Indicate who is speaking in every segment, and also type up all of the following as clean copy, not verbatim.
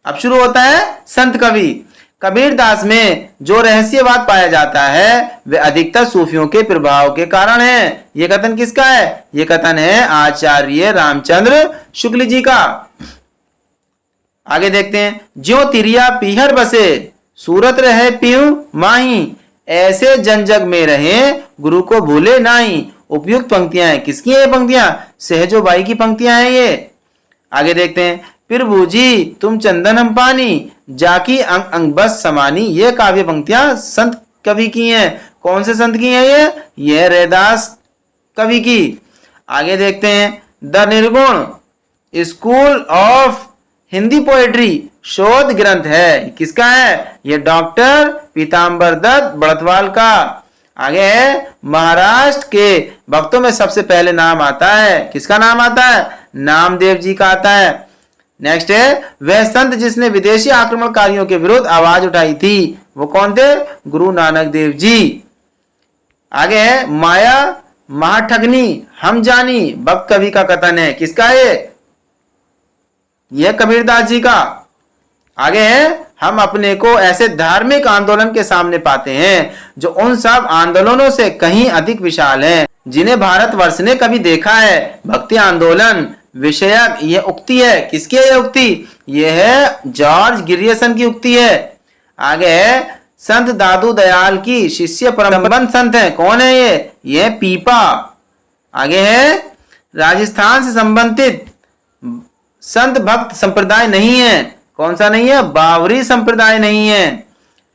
Speaker 1: अब शुरू होता है संत कवि। कबीरदास में जो रहस्यवाद पाया जाता है वे अधिकतर सूफियों के प्रभाव के कारण है। ये कथन किसका है? ये कथन है आचार्य रामचंद्र शुक्ल जी का। आगे देखते हैं। ज्यो तिरिया पीहर बसे सूरत रहे पीऊ माही, ऐसे जन जग में रहे गुरु को भूले नाही। उपयुक्त पंक्तियां हैं। किसकी है ये पंक्तियां? सहजोबाई की पंक्तियां हैं ये। आगे देखते हैं। प्रभु जी तुम चंदन हम पानी, जाकी अंग अंग बस समानी। ये काव्य पंक्तियां संत कवि की हैं। कौन से संत की हैं ये रैदास कवि की। आगे देखते हैं। द निर्गुण स्कूल ऑफ हिंदी पोएट्री शोध ग्रंथ है। किसका है? ये डॉक्टर पीताम्बर दत्त बड़तवाल का। आगे है। महाराष्ट्र के भक्तों में सबसे पहले नाम आता है। किसका नाम आता है? नामदेव जी का आता है। नेक्स्ट है। वह संत जिसने विदेशी आक्रमणकारियों के विरुद्ध आवाज उठाई थी वो कौन थे? गुरु नानक देव जी। आगे है। माया महाठगनी हम जानी भक्त कवि का कथन है। किसका है? यह कबीरदास जी का। आगे है। हम अपने को ऐसे धार्मिक आंदोलन के सामने पाते हैं जो उन सब आंदोलनों से कहीं अधिक विशाल हैं जिन्हें भारतवर्ष ने कभी देखा है। भक्ति आंदोलन विषयक यह उक्ति है। किसकी है यह उक्ति? यह है जॉर्ज गिरियसन की उक्ति है। आगे है। संत दादू दयाल की शिष्य परमबंध संत है। कौन है ये? यह पीपा। आगे है। राजस्थान से संबंधित संत भक्त संप्रदाय नहीं है। कौन सा नहीं है? बावरी संप्रदाय नहीं है।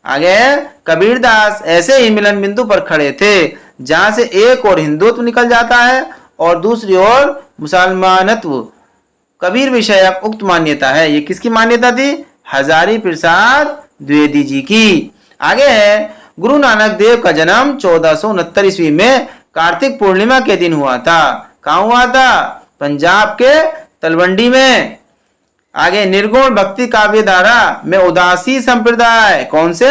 Speaker 1: आगे कबीरदास ऐसे ही मिलन बिंदु पर खड़े थे जहां से एक और हिंदुत्व निकल जाता है और दूसरी ओर मुसलमानत्व। कबीर विषयक उक्त मान्यता है। ये किसकी मान्यता थी? हजारी प्रसाद द्विवेदी जी की। आगे है। गुरु नानक देव का जन्म 1469 ईस्वी में कार्तिक पूर्णिमा के दिन हुआ था। कहाँ हुआ था? पंजाब के तलवंडी में। आगे। निर्गुण भक्ति काव्य धारा में उदासी संप्रदाय। कौन से?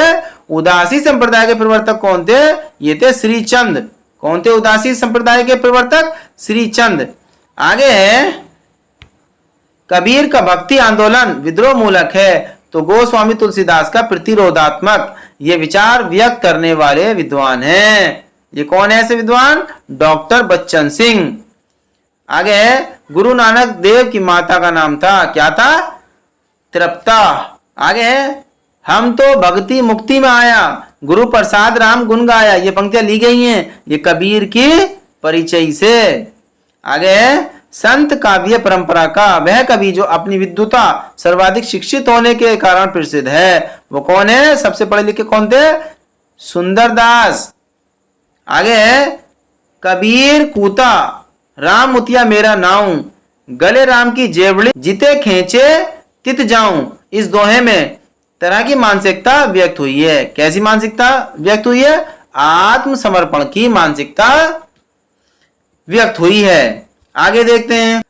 Speaker 1: उदासी संप्रदाय के प्रवर्तक कौन थे? ये थे श्री चंद। कौन थे उदासी संप्रदाय के प्रवर्तक? श्री चंद। आगे है। कबीर का भक्ति आंदोलन विद्रोह मूलक है तो गोस्वामी तुलसीदास का प्रतिरोधात्मक ये विचार व्यक्त करने वाले विद्वान हैं। ये कौन है ऐसे विद्वान? डॉक्टर बच्चन सिंह। आगे है। गुरु नानक देव की माता का नाम था। क्या था? तृप्ता। आगे है। हम तो भक्ति मुक्ति में आया गुरु प्रसाद राम गुण गाया। ये पंक्तियां ली गई हैं ये कबीर की परिचय से। आगे है। संत काव्य परंपरा का वह कवि जो अपनी विद्वता सर्वाधिक शिक्षित होने के कारण प्रसिद्ध है वो कौन है? सबसे पढ़े लिखे कौन थे? सुंदरदास। आगे है। कबीर कूता राम मुतिया मेरा नाऊ, गले राम की जेवड़ी जिते खींचे तित जाऊं। इस दोहे में तरह की मानसिकता व्यक्त हुई है। कैसी मानसिकता व्यक्त हुई है? आत्मसमर्पण की मानसिकता व्यक्त हुई है। आगे देखते हैं।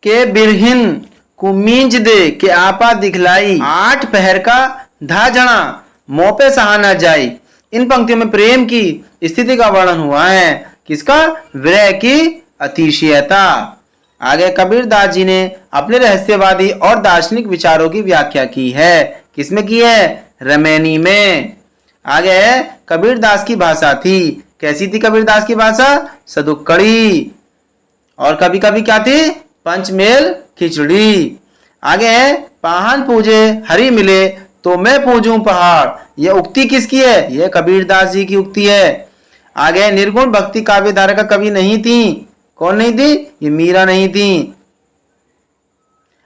Speaker 1: के बिरहिन कुमींज दे के आपा दिखलाई, 8 पहर का धा जणा मोपे सहा न जाई। इन पंक्तियों में प्रेम की स्थिति का वर्णन हुआ है। किसका? विरह की अतिशयता। आगे कबीरदास जी ने अपने रहस्यवादी और दार्शनिक विचारों की व्याख्या की है। किसमें की है? रमैनी में। आगे कबीरदास की भाषा थी। कैसी थी कबीरदास की भाषा? सदुक्कड़ी। और कभी कभी क्या थी? पंचमेल खिचड़ी। आगे पाहन पूजे हरि मिले तो मैं पूजूं पहाड़। यह उक्ति किसकी है? यह कबीरदास जी की उक्ति है। आगे निर्गुण भक्ति काव्य धारा का कवि नहीं थी। कौन नहीं थी? ये मीरा नहीं थी।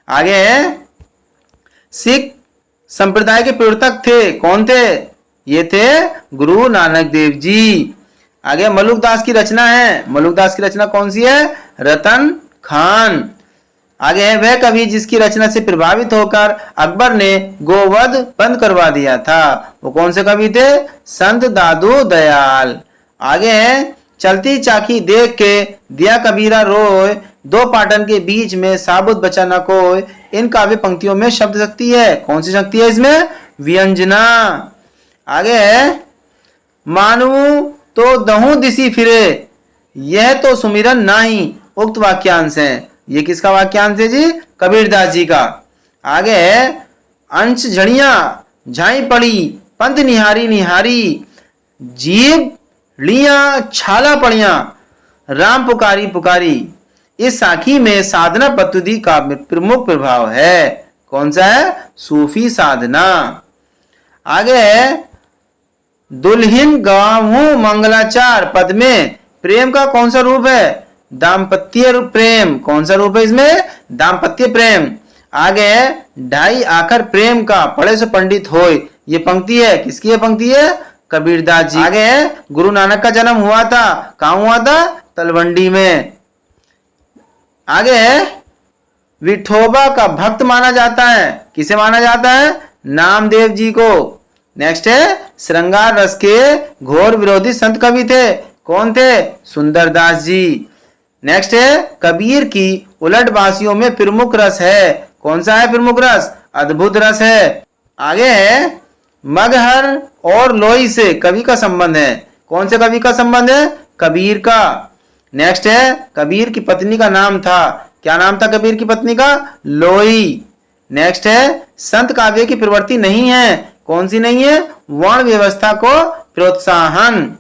Speaker 1: आगे सिख संप्रदाय के प्रवर्तक थे। कौन थे? ये थे गुरु नानक देव जी। आगे मलुकदास की रचना है। मलुकदास की रचना कौन सी है? रतन खान। आगे है वह कवि जिसकी रचना से प्रभावित होकर अकबर ने गोवध बंद करवा दिया था। वो कौन से कवि थे? संत दादू दयाल। आगे है चलती चाकी देख के दिया कबीरा रोय, दो पाटन के बीच में साबुत बचा न कोय। इन काव्य पंक्तियों में शब्द शक्ति है। कौन सी शक्ति है इसमें? व्यंजना। आगे है मानू तो दहू दिसी फिरे, यह तो सुमिरन नाही। उक्त वाक्यांश है। ये किसका वाक्यांश है जी? कबीरदास जी का। आगे है अंश झड़ियां झाई पड़ी, पंथ निहारी निहारी, जीव लिया छाला पड़िया, राम पुकारी पुकारी। इस साखी में साधना पद्धति का प्रमुख प्रभाव है। कौन सा है? सूफी साधना। आगे दुल्हिन गाऊं मंगलाचार पद में प्रेम का कौन सा रूप है? दाम्पत्य प्रेम। कौन सा रूप है इसमें? दाम्पत्य प्रेम। आगे ढाई आखर प्रेम का पढ़े से पंडित होय, ये पंक्ति है, किसकी है पंक्ति है? कबीरदास जी। आगे गुरु नानक का जन्म हुआ था, कहाँ हुआ था? तलवंडी में। आगे विठोबा का भक्त माना जाता है, किसे माना जाता है? नामदेव जी को। नेक्स्ट है श्रृंगार रस के घोर विरोधी संत कवि थे, कौन थे? सुंदरदास जी। नेक्स्ट है कबीर की उलटबासियों में प्रमुख रस है, कौन सा है प्रमुख रस? अद्भुत रस है। आगे है मगहर और लोई से कवि का संबंध है, कौन से कवि का संबंध है? कबीर का। नेक्स्ट है कबीर की पत्नी का नाम था, क्या नाम था कबीर की पत्नी का? लोई। नेक्स्ट है संत काव्य की प्रवृत्ति नहीं है, कौन सी नहीं है? वर्ण व्यवस्था को प्रोत्साहन।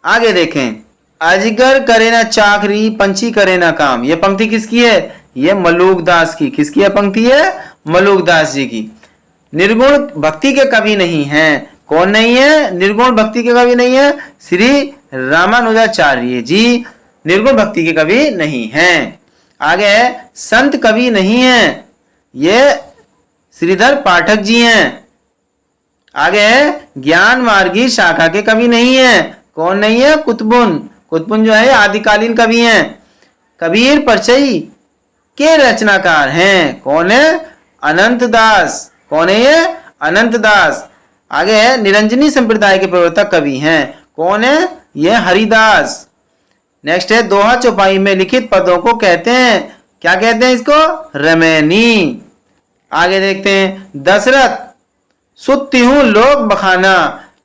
Speaker 1: आगे देखें अजगर करे ना चाकरी, पंछी करे ना काम, ये पंक्ति किसकी है? ये मलूकदास की। किसकी है पंक्ति? है मलूकदास जी की। निर्गुण भक्ति के कवि नहीं हैं, कौन नहीं है? निर्गुण भक्ति के कवि नहीं है? श्री रामानुजाचार्य जी निर्गुण भक्ति के कवि नहीं हैं। आगे संत कवि नहीं है, ये श्रीधर पाठक जी हैं। आगे ज्ञान मार्गी शाखा के कवि नहीं है, कौन नहीं है? कुतुबुन। कुतुबुन जो है आदिकालीन कवि हैं। कबीर परचई के रचनाकार हैं, कौन है? अनंत दास। कौन है ये? अनंत दास। आगे निरंजनी संप्रदाय के प्रवर्तक कवि हैं, कौन है? ये हरिदास। नेक्स्ट है दोहा चौपाई में लिखित पदों को कहते हैं, क्या कहते हैं इसको? रमैनी। आगे देखते हैं दशरथ सुत्ती हूं लोक बखाना,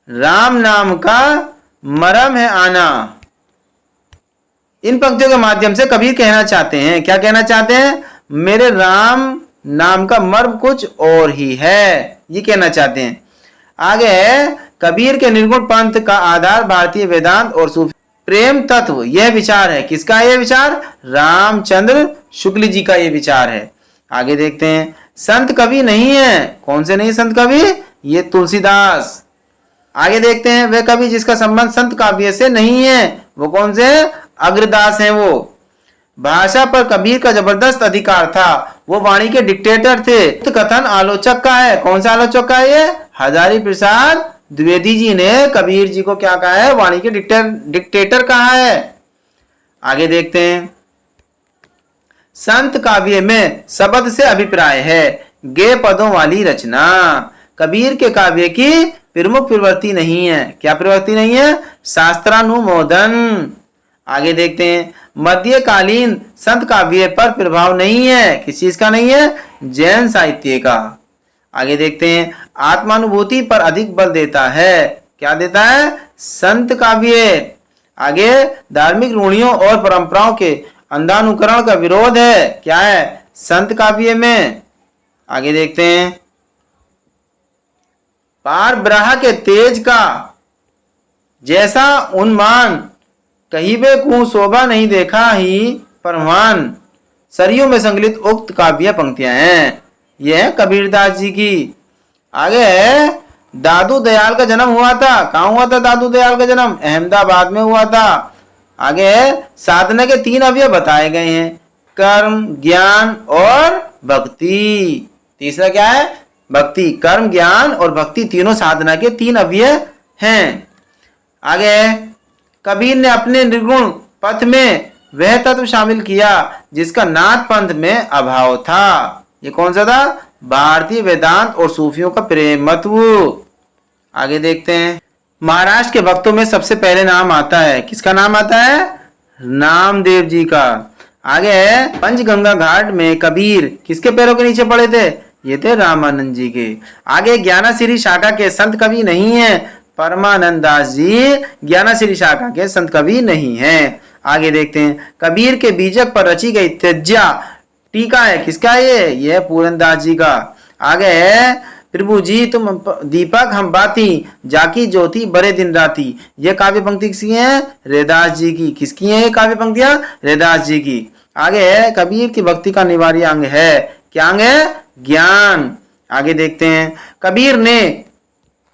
Speaker 1: राम नाम का मरम है आना। इन पंक्तियों के माध्यम से कबीर कहना चाहते हैं, क्या कहना चाहते हैं? मेरे राम नाम का मर्म कुछ और ही है, ये कहना चाहते हैं। आगे कबीर के निर्गुण पंथ का आधार भारतीय वेदांत और सूफी प्रेम तत्व, यह विचार है, किसका है यह विचार? रामचंद्र शुक्ल जी का यह विचार है। आगे देखते हैं संत कवि नहीं है, कौन से नहीं संत कवि? ये तुलसीदास। आगे देखते हैं वे कवि जिसका संबंध संत काव्य से नहीं है, वो कौन से? अग्रदास हैं वो। भाषा पर कबीर का जबरदस्त अधिकार था, वो वाणी के डिक्टेटर थे। कथन आलोचक का है, कौन सा आलोचक का है? ये हजारी प्रसाद द्विवेदी जी ने कबीर जी को क्या कहा है? वाणी के डिक्टेटर कहा है। आगे देखते हैं संत काव्य में शब्द से अभिप्राय है, गे पदों वाली रचना। कबीर के काव्य की प्रमुख प्रवृत्ति नहीं है, क्या प्रवृत्ति नहीं है? शास्त्रानुमोदन। आगे देखते हैं मध्यकालीन संत काव्य पर प्रभाव नहीं है, किस चीज का नहीं है? जैन साहित्य का। आगे देखते हैं आत्मानुभूति पर अधिक बल देता है, क्या देता है? संत काव्य। आगे धार्मिक रूढ़ियों और परंपराओं के अंधानुकरण का विरोध है, क्या है? संत काव्य में। आगे देखते हैं पार ब्रहा के तेज का जैसा उन्मान, कहीं बे को शोभा नहीं देखा ही परमान। सरयू में संकलित उक्त काव्य पंक्तियां हैं, यह है कबीरदास जी की। आगे दादू दयाल का जन्म हुआ था, कहाँ हुआ था दादू दयाल का जन्म? अहमदाबाद में हुआ था। आगे साधना के 3 अवयव बताए गए हैं, कर्म, ज्ञान और भक्ति। तीसरा क्या है? भक्ति। कर्म, ज्ञान और भक्ति तीनों साधना के 3 अवयव हैं। आगे कबीर ने अपने निर्गुण पथ में वह तत्व शामिल किया जिसका नाथ पंथ में अभाव था, ये कौन सा था? भारतीय वेदांत और सूफियों का प्रेमत्व। आगे देखते हैं महाराष्ट्र के भक्तों में सबसे पहले नाम आता है, किसका नाम आता है? नामदेव जी का। आगे पंचगंगा घाट में कबीर किसके पैरों के नीचे पड़े थे? ये थे रामानंद जी के। आगे ज्ञानासिरी शाखा के संत कवि नहीं है, परमानंद दास जी ज्ञानासिरी शाखा के संत कवि नहीं हैं। आगे देखते हैं कबीर के बीजक पर रची गई त्यज्या टीका है, किसका ये? पूरनदास जी का। आगे है प्रभु जी तुम दीपक हम बाती, जाकी ज्योति बड़े दिन राती। ये काव्य पंक्ति किसकी है? रैदास जी की। किसकी है ये काव्य पंक्तियां? रैदास जी की। आगे है कबीर की भक्ति का अनिवार्य अंग है। क्या अंग है? ज्ञान। आगे देखते हैं, कबीर ने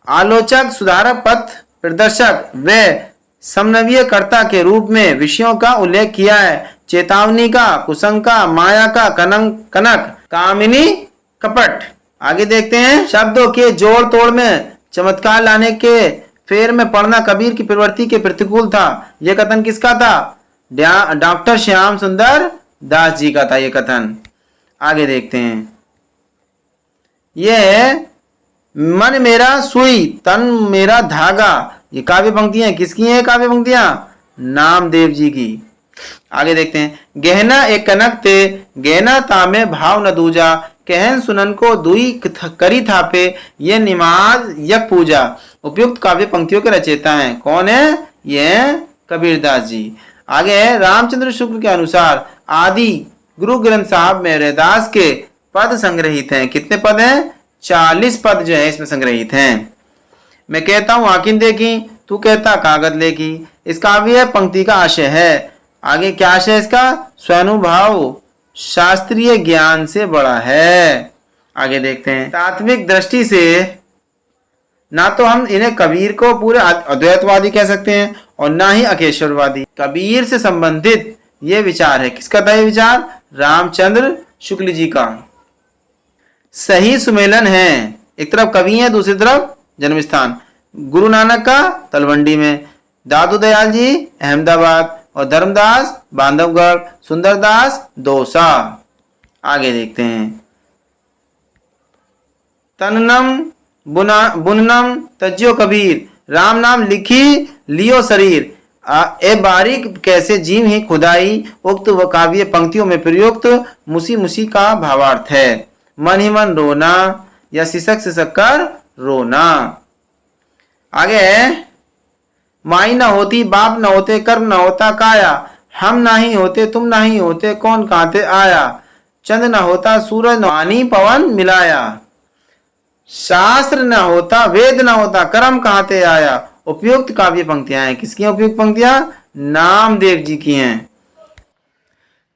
Speaker 1: आलोचक, सुधारक, पथ प्रदर्शक व समन्वय कर्ता के रूप में विषयों का उल्लेख किया है। चेतावनी का, कुसंग का, माया का, कनक, कामिनी, कपट। आगे देखते हैं, शब्दों के जोड़ तोड़ में चमत्कार लाने के फेर में पड़ना कबीर की प्रवृत्ति के प्रतिकूल था। यह कथन किसका था? डॉक्टर श्याम सुंदर दास जी का था यह कथन। आगे देखते हैं, यह मन मेरा सुई तन मेरा धागा। ये काव्य पंक्तियां किसकी हैं? काव्य पंक्तियां नामदेव जी की। आगे देखते हैं, गहना एक कनक ते गहना तामे भाव न दूजा, कहन सुनन को दुई करी थापे, ये निमाज यक पूजा। उपयुक्त काव्य पंक्तियों के रचयिता हैं। कौन है? ये कबीरदास जी। आगे है, रामचंद्र शुक्ल के अनुसार आदि गुरु ग्रंथ साहब में रैदास के पद संग्रहित हैं। कितने पद हैं? 40 पद जो है इसमें संग्रहित हैं। मैं कहता हूं आंखें देखी, तू कहता कागज लेकी। इस काव्य पंक्ति का आशय है। आगे क्या आशय है इसका? स्वानुभाव शास्त्रीय ज्ञान से बड़ा है। आगे देखते हैं, तात्विक दृष्टि से ना तो हम इन्हें कबीर को पूरे अद्वैतवादी कह सकते हैं और ना ही अकेश्वरवादी। कबीर से संबंधित ये विचार है। किसका था ये विचार? रामचंद्र शुक्ल जी का। सही सुमेलन है। एक तरफ कवि है, दूसरी तरफ जन्म स्थान। गुरु नानक का तलवंडी में, दादू दयाल जी अहमदाबाद और धर्मदास बांधवगढ़, सुंदरदास दौसा। आगे देखते हैं, तन्नम बुननम तज्यो कबीर, राम नाम लिखी लियो शरीर। ए बारीक कैसे जीव ही खुदाई, उक्त व काव्य पंक्तियों में प्रयुक्त मुसी मुसी का भावार्थ है। मन ही मन रोना या सिसक सिसक कर रोना। आगे है, माई न होती बाप न होते कर्म न होता काया, हम नहीं होते तुम नहीं होते कौन कहते आया, चंद न होता सूरज न पानी पवन मिलाया, शास्त्र न होता वेद न होता कर्म कहते आया। उपयुक्त काव्य पंक्तियां हैं। किसकी हैं उपयुक्त पंक्तियां? नामदेव जी की हैं।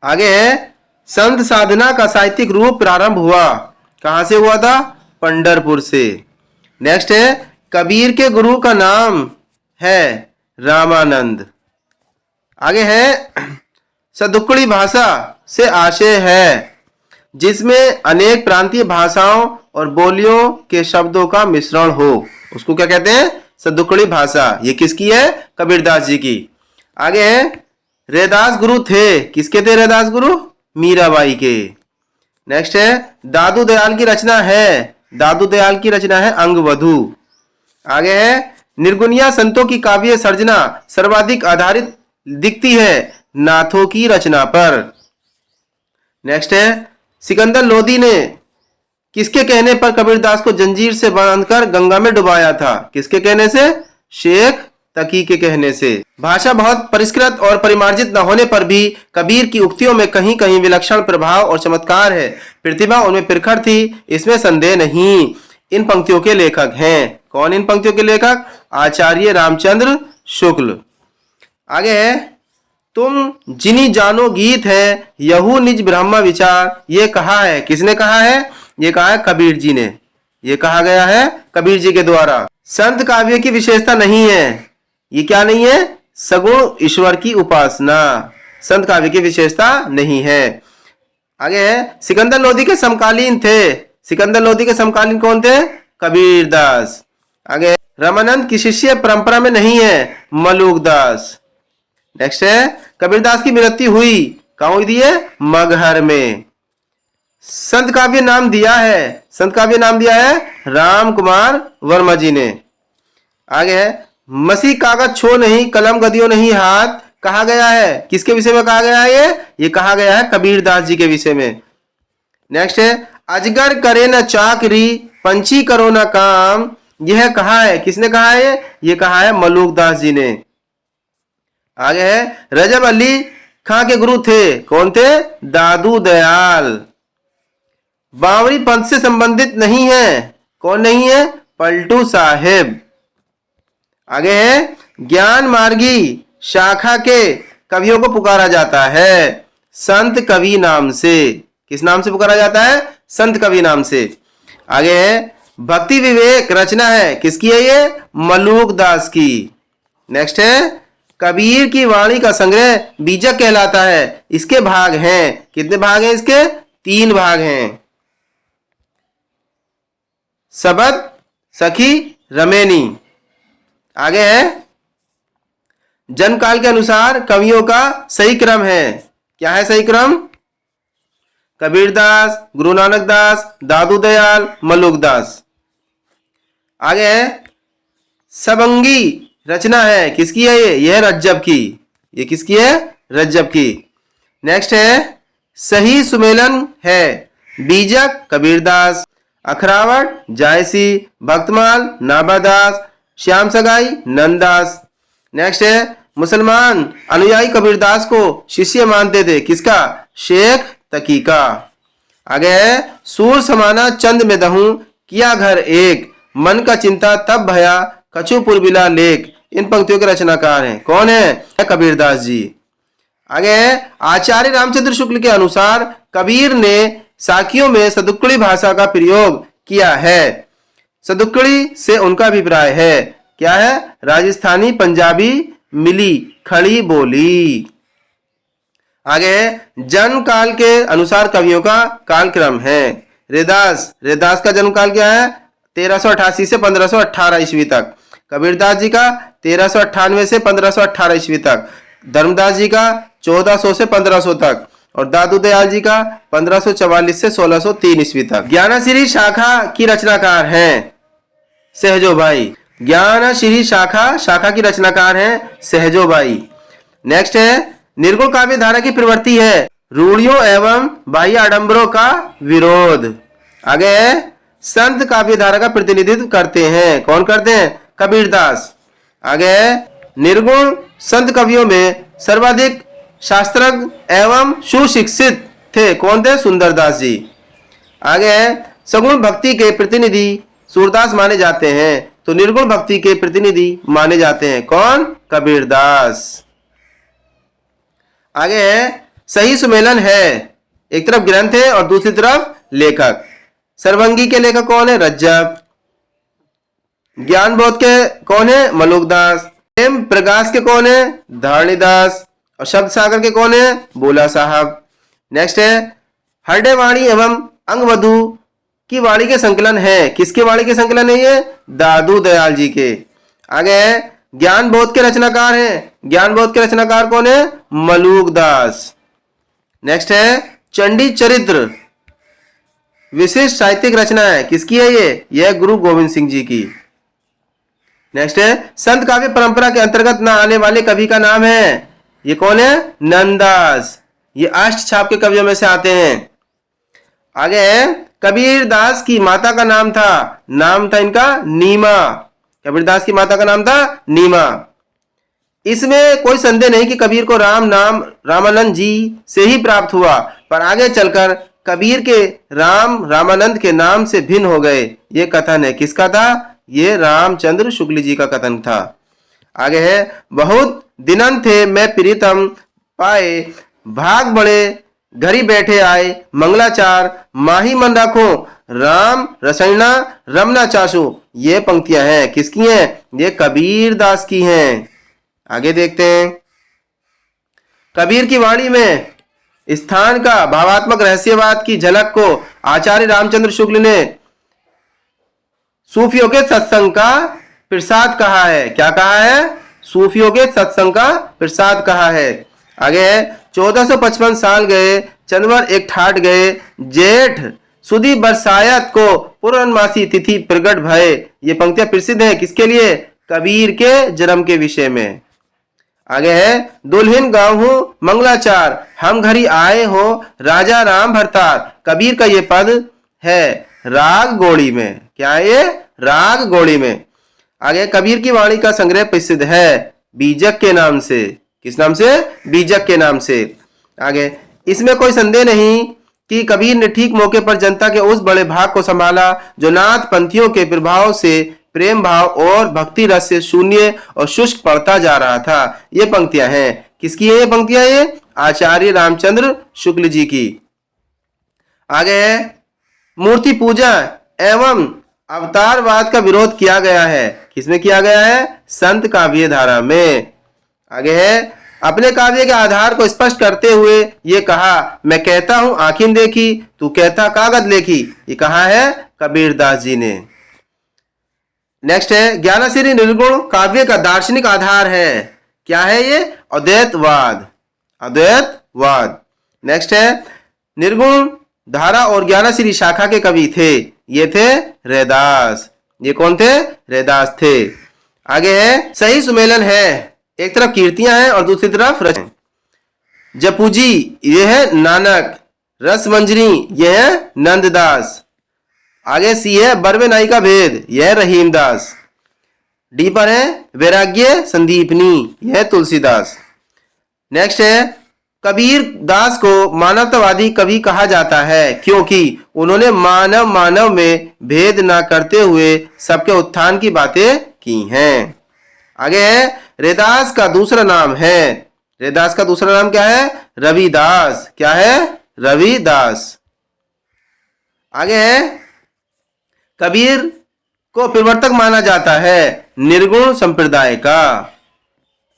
Speaker 1: आगे है, संत साधना का साहित्यिक रूप प्रारंभ हुआ। कहां से हुआ था? पंढरपुर से। नेक्स्ट है, कबीर के गुरु का नाम है रामानंद। आगे है, सदुक्कड़ी भाषा से आशय है जिसमें अनेक प्रांतीय भाषाओं और बोलियों के शब्दों का मिश्रण हो, उसको क्या कहते हैं? सदुक्कड़ी भाषा। ये किसकी है? कबीरदास जी की। आगे है, रैदास गुरु थे। किसके थे रैदास गुरु? मीराबाई के। नेक्स्ट है, दादू दयाल की रचना है। दादू दयाल की रचना है अंगवधु। आगे है, निर्गुणिया संतों की काव्य सर्जना सर्वाधिक आधारित दिखती है नाथों की रचना पर। नेक्स्ट है, सिकंदर लोदी ने किसके कहने पर कबीरदास को जंजीर से बांधकर गंगा में डुबाया था? किसके कहने से? शेख तकी के कहने से। भाषा बहुत परिष्कृत और परिमार्जित न होने पर भी कबीर की उक्तियों में कहीं कहीं विलक्षण प्रभाव और चमत्कार है। प्रतिभा उनमें प्रखर थी, इसमें संदेह नहीं। इन पंक्तियों के लेखक हैं। कौन इन पंक्तियों के लेखक? आचार्य रामचंद्र शुक्ल। आगे है, तुम जिनी जानो गीत है यहू निज ब्रह्म विचार। ये कहा है, किसने कहा है? ये कहा है कबीर जी ने। ये कहा गया है कबीर जी के द्वारा। संत काव्य की विशेषता नहीं है। ये क्या नहीं है? सगुण ईश्वर की उपासना। संत काव्य की विशेषता नहीं है। आगे है, सिकंदर लोदी के समकालीन थे। सिकंदर लोदी के समकालीन कौन थे? कबीरदास। आगे, रामानंद की शिष्य परंपरा में नहीं है, मलुकदास। नेक्स्ट है, कबीरदास की मृत्यु हुई कहां हुई है? मगहर में। संत काव्य नाम दिया है, संत काव्य नाम दिया है राम कुमार वर्मा जी ने। आगे है, मसी कागज छो नहीं कलम गदियो नहीं हाथ कहा गया है। किसके विषय में कहा गया है? ये कहा गया है कबीरदास जी के विषय में। नेक्स्ट है, अजगर करे न चाकरी पंछी करो न काम। यह कहा है, किसने कहा है? ये कहा है मलुकदास जी ने। आगे है, रजब अली खां के गुरु थे। कौन थे? दादू दयाल। बावरी पंथ से संबंधित नहीं है। कौन नहीं है? पलटू साहेब। आगे है ज्ञान मार्गी शाखा के कवियों को पुकारा जाता है संत कवि नाम से। किस नाम से पुकारा जाता है? संत कवि नाम से। आगे है भक्ति विवेक रचना है, किसकी है ये? मलूक दास की। नेक्स्ट है कबीर की वाणी का संग्रह बीजक कहलाता है। इसके भाग हैं, कितने भाग हैं इसके? 3 भाग हैं। सबद, सखी, रमेनी। आगे है जन्म काल के अनुसार कवियों का सही क्रम है। क्या है सही क्रम? कबीरदास, गुरु नानक दास, दादू दयाल, मलूक दास। आगे है सबंगी रचना है, किसकी है ये? यह रज्जब की। ये किसकी है? रज्जब की। नेक्स्ट है सही सुमेलन है, बीजक कबीरदास, अखरावट जायसी, भक्तमाल नाबादास, श्याम सगाई नंददास। नेक्स्ट है मुसलमान अनुयायी कबीरदास को शिष्य मानते थे, किसका? शेख तकी का। आगे है सूर समाना चंद में दहूं, किया घर एक, मन का चिंता तब भया, कछुपुर बिला लेक। इन पंक्तियों के रचनाकार हैं। कौन है? कबीरदास जी। आगे है आचार्य रामचंद्र शुक्ल के अनुसार कबीर ने साखियों में सदुक्कड़ी भाषा का प्रयोग किया है। सदुक्कड़ी से उनका अभिप्राय है क्या है? राजस्थानी पंजाबी मिली खड़ी बोली। आगे जन्म काल के अनुसार कवियों का कालक्रम है। रेदास का जन्म काल क्या है? 1388 से 1518 ईस्वी तक। कबीरदास जी का 1398 से 1518 ईस्वी तक। धर्मदास जी का 1400 से 1500 तक और दादू दयाल जी का 1544 से 1603 ईस्वी तक। ज्ञानश्री शाखा की रचनाकार हैं सहजो भाई। ज्ञानश्री शाखा की रचनाकार हैं सहजो भाई। नेक्स्ट है निर्गुण काव्य धारा की प्रवृत्ति है, रूढ़ियों एवं बाह्य आडंबरों का विरोध। आगे है संत काव्य धारा का प्रतिनिधित्व करते हैं। कौन करते हैं? कबीरदास। आगे है निर्गुण संत कवियों में सर्वाधिक शास्त्रज्ञ एवं सुशिक्षित थे। कौन थे? सुंदरदास जी। आगे है सगुण भक्ति के प्रतिनिधि सूरदास माने जाते हैं, तो निर्गुण भक्ति के प्रतिनिधि माने जाते हैं कौन? कबीरदास। आगे है सही सुमेलन है, एक तरफ ग्रंथ है और दूसरी तरफ लेखक। सर्वंगी के लेखक कौन है? रज्जब। ज्ञान बोध के कौन है? मलूक दास। प्रेम प्रकाश के कौन है? धारणीदास। और शब्द सागर के कौन है? बोला साहब। नेक्स्ट है हरडे वाणी एवं अंगवधु की वाणी के संकलन है। किसके वाणी के संकलन है ये? दादू दयाल जी के। आगे है ज्ञान बोध के रचनाकार हैं। ज्ञान बोध के रचनाकार कौन है? मलूक दास। नेक्स्ट है चंडी चरित्र विशिष्ट साहित्यिक रचना है, किसकी है ये? यह गुरु गोविंद सिंह जी की। नेक्स्ट है संत काव्य परंपरा के अंतर्गत न आने वाले कवि का नाम है, ये कौन है? नंददास। ये अष्ट छाप के कवियों में से आते हैं। आगे है कबीरदास की माता का नाम था इनका नीमा। कबीरदास की माता का नाम था नीमा। इसमें कोई संदेह नहीं कि कबीर को राम नाम रामानंद जी से ही प्राप्त हुआ, पर आगे चलकर कबीर के राम रामानंद के नाम से भिन्न हो गए। ये कथन है, किसका था? ये रामचंद्र शुक्ल जी का कथन था। आगे है बहुत दिनन थे मैं प्रीतम पाए, भाग बड़े घरी बैठे आए, मंगलाचार माही मन रखो, राम रसैना रमना चाशु। ये पंक्तियां हैं, किसकी हैं? ये कबीरदास की हैं। आगे देखते हैं कबीर की वाणी में स्थान का भावात्मक रहस्यवाद की झलक को आचार्य रामचंद्र शुक्ल ने सूफियों के सत्संग का प्रसाद कहा है। क्या कहा है? सूफियों के सत्संग का प्रसाद कहा है। आगे है 1455 साल गए चंद्रवर एक ठाट गए, जेठ सुदी बरसायत को पूर्णमासी तिथि प्रगट भय। ये पंक्तियां प्रसिद्ध है, किसके लिए? कबीर के जन्म के विषय में। आगे है दुल्हन गाँव हूं मंगलाचार, हम घरी आए हो राजा राम भरतार। कबीर का ये पद है राग गौड़ी में। क्या है ये? राग गौड़ी में। आगे कबीर की वाणी का संग्रह प्रसिद्ध है बीजक के नाम से। किस नाम से? बीजक के नाम से। आगे इसमें कोई संदेह नहीं कि कबीर ने ठीक मौके पर जनता के उस बड़े भाग को संभाला जो नाथ पंथियों के प्रभाव से प्रेम भाव और भक्ति रस से शून्य और शुष्क पड़ता जा रहा था। ये पंक्तियां हैं, किसकी है ये पंक्तियां? ये आचार्य रामचंद्र शुक्ल जी की। आगे है मूर्ति पूजा एवं अवतारवाद का विरोध किया गया है। किसमें किया गया है? संत काव्य धारा में। आगे है अपने काव्य के आधार को स्पष्ट करते हुए ये कहा, मैं कहता हूं आंखिन देखी, तू कहता कागज लेखी। ये कहा है कबीरदास जी ने। नेक्स्ट है ज्ञानसिरी निर्गुण काव्य का दार्शनिक आधार है। क्या है ये? अद्वैतवाद। अद्वैतवाद। नेक्स्ट है निर्गुण धारा और ज्ञानसिरी शाखा के कवि थे। ये थे रैदास। ये कौन थे? रैदास थे। आगे है सही सुमेलन है, एक तरफ कीर्तियां हैं और दूसरी तरफ रचना। जपूजी ये है नानक, रसमंजरी ये है नंददास। आगे सी है बरवे नाई का भेद, यह है रहीमदास। डी पर है वैराग्य संदीपनी, यह है तुलसीदास। नेक्स्ट है कबीर दास को मानवतावादी कवि कहा जाता है क्योंकि उन्होंने मानव में भेद न करते हुए सबके उत्थान की बातें की हैं। आगे है रैदास का दूसरा नाम है, रैदास का दूसरा नाम क्या है? रविदास। क्या है? रविदास। आगे है कबीर को प्रवर्तक माना जाता है निर्गुण संप्रदाय का।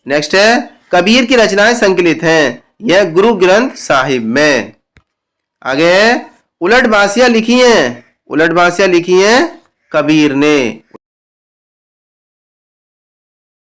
Speaker 1: नेक्स्ट है कबीर की रचनाएं संकलित हैं, यह गुरु ग्रंथ साहिब में। आगे है उलट बासियां लिखी हैं, उलट बासियां लिखी हैं कबीर ने।